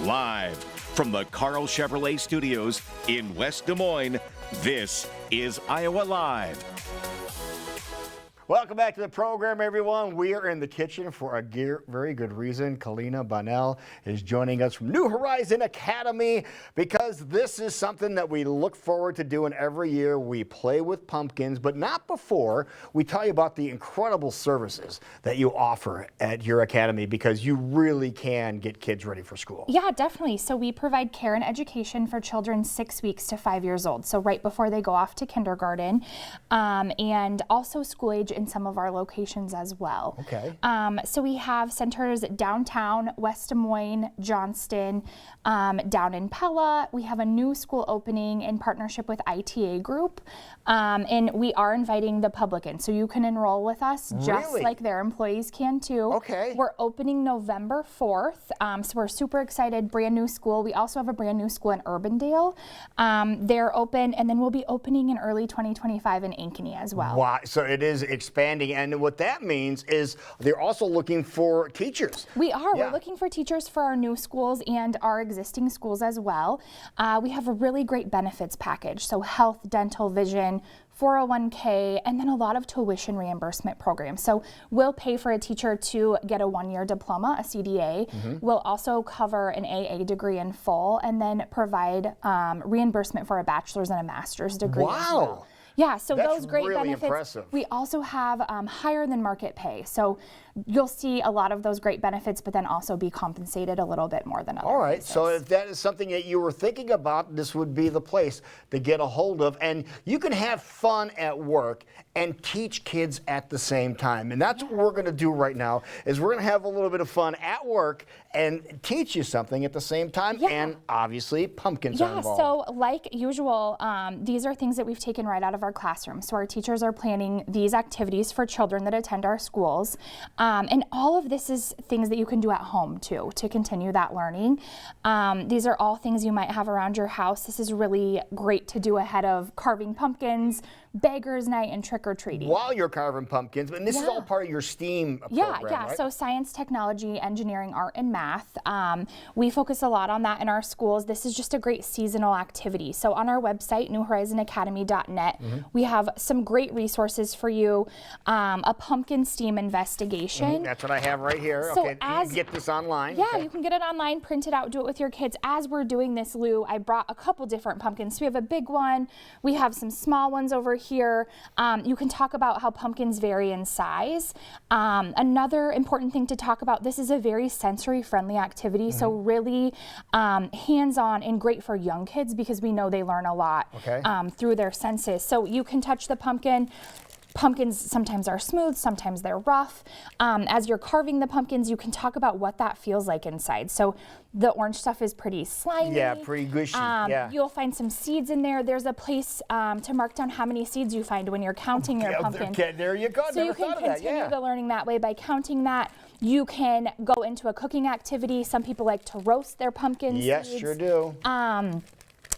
Live from the Carl Chevrolet Studios in West Des Moines, this is Iowa Live. Welcome back to the program, everyone. We are in the kitchen for a very good reason. Kelena Bonnell is joining us from New Horizon Academy because this is something that we look forward to doing every year. We play with pumpkins, but not before we tell you about the incredible services that you offer at your academy, because you really can get kids ready for school. Yeah, definitely. So we provide care and education for children 6 weeks to 5 years old, so right before they go off to kindergarten, and also school age in some of our locations as well. Okay. So we have centers downtown, West Des Moines, Johnston, down in Pella. We have a new school opening in partnership with ITA Group, and we are inviting the public in, so you can enroll with us just like their employees can too. Okay. We're opening November 4th, so we're super excited. Brand new school. We also have a brand new school in Urbandale. They're open, and then we'll be opening in early 2025 in Ankeny as well. Wow, so it is expanding, and what that means is they're also looking for teachers. We are. Yeah. We're looking for teachers for our new schools and our existing schools as well. We have a really great benefits package, so health, dental, vision, 401k, and then a lot of tuition reimbursement programs. So we'll pay for a teacher to get a 1-year diploma, a CDA. We'll also cover an AA degree in full, and then provide reimbursement for a bachelor's and a master's degree as well. Yeah, so That's those great really benefits. impressive. We also have higher than market pay. So you'll see a lot of those great benefits, but then also be compensated a little bit more than other All right, places. so if that is something that you were thinking about, this would be the place to get a hold of. And you can have fun at work and teach kids at the same time. And that's what we're going to do right now, is we're going to have a little bit of fun at work and teach you something at the same time. Yeah. And obviously, pumpkins are involved. So like usual, these are things that we've taken right out of our classroom. So our teachers are planning these activities for children that attend our schools. And all of this is things that you can do at home too, to continue that learning. These are all things you might have around your house. This is really great to do ahead of carving pumpkins, Beggars Night, and trick-or-treating. While you're carving pumpkins, and this is all part of your STEAM program, right? So science, technology, engineering, art, and math. We focus a lot on that in our schools. This is just a great seasonal activity. So on our website, newhorizonacademy.net, we have some great resources for you. A pumpkin STEAM investigation. That's what I have right here. So okay, you can get this online. Yeah, Okay. you can get it online, print it out, do it with your kids. As we're doing this, Lou, I brought a couple different pumpkins. So we have a big one. We have some small ones over here. You can talk about how pumpkins vary in size. Another important thing to talk about, this is a very sensory-friendly activity, so really hands-on and great for young kids, because we know they learn a lot through their senses. So you can touch the pumpkin. Pumpkins sometimes are smooth, sometimes they're rough. As you're carving the pumpkins, you can talk about what that feels like inside. So the orange stuff is pretty slimy. Yeah, pretty gushy. Yeah. You'll find some seeds in there. There's a place to mark down how many seeds you find when you're counting your pumpkin. Okay, there you go. So you can continue the learning that way by counting that. You can go into a cooking activity. Some people like to roast their pumpkin seeds. Yes, sure do.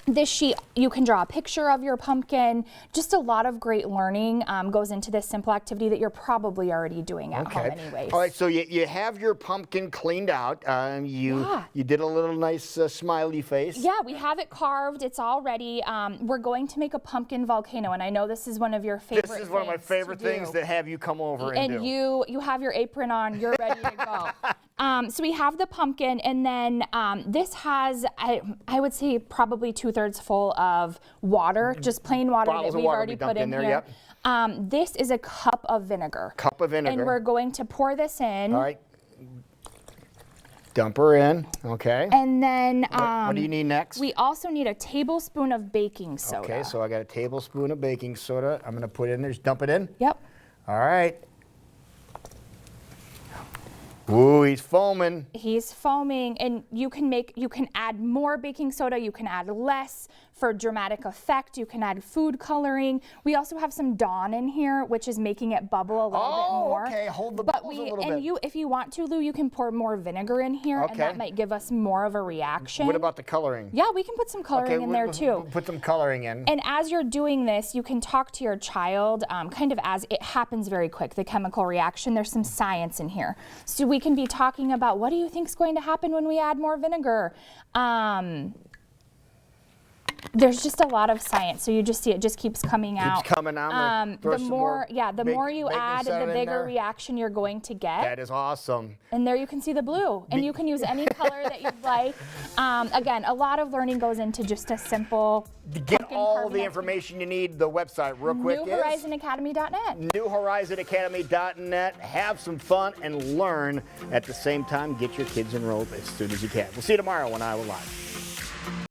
This sheet, you can draw a picture of your pumpkin. Just a lot of great learning goes into this simple activity that you're probably already doing at home anyways. All right, so you have your pumpkin cleaned out. You did a little nice smiley face. Yeah, we have it carved. It's all ready. We're going to make a pumpkin volcano, and I know this is one of your favorite things. This is one of my favorite things to have you come over and do. And you have your apron on. You're ready to go. So we have the pumpkin, and then this has, I would say, probably 2/3 full of water, just plain water that we've already put in here. This is a cup of vinegar. Cup of vinegar. And we're going to pour this in. All right. Dump her in. Okay. And then what do you need next? We also need a tablespoon of baking soda. Okay, so I got a tablespoon of baking soda. I'm going to put it in there. Just dump it in? Yep. All right. Ooh, he's foaming. He's foaming, and you can add more baking soda, you can add less for dramatic effect, you can add food coloring. We also have some Dawn in here, which is making it bubble a little bit more. Okay, hold the bubbles a little bit. And if you want to, Lou, you can pour more vinegar in here, and that might give us more of a reaction. What about the coloring? Yeah, we can put some coloring in there too. Put some coloring in. And as you're doing this, you can talk to your child kind of as it happens very quick, the chemical reaction. There's some science in here. So we We can be talking about, what do you think is going to happen when we add more vinegar? There's just a lot of science, so you just see it just keeps coming out. Keeps coming out. The more you add, the bigger reaction you're going to get. That is awesome. And there you can see the blue, and you can use any color that you'd like. Again, a lot of learning goes into just a simple. To get all the information you need, the website real quick is NewHorizonAcademy.net. NewHorizonAcademy.net. Have some fun and learn at the same time. Get your kids enrolled as soon as you can. We'll see you tomorrow on Iowa Live.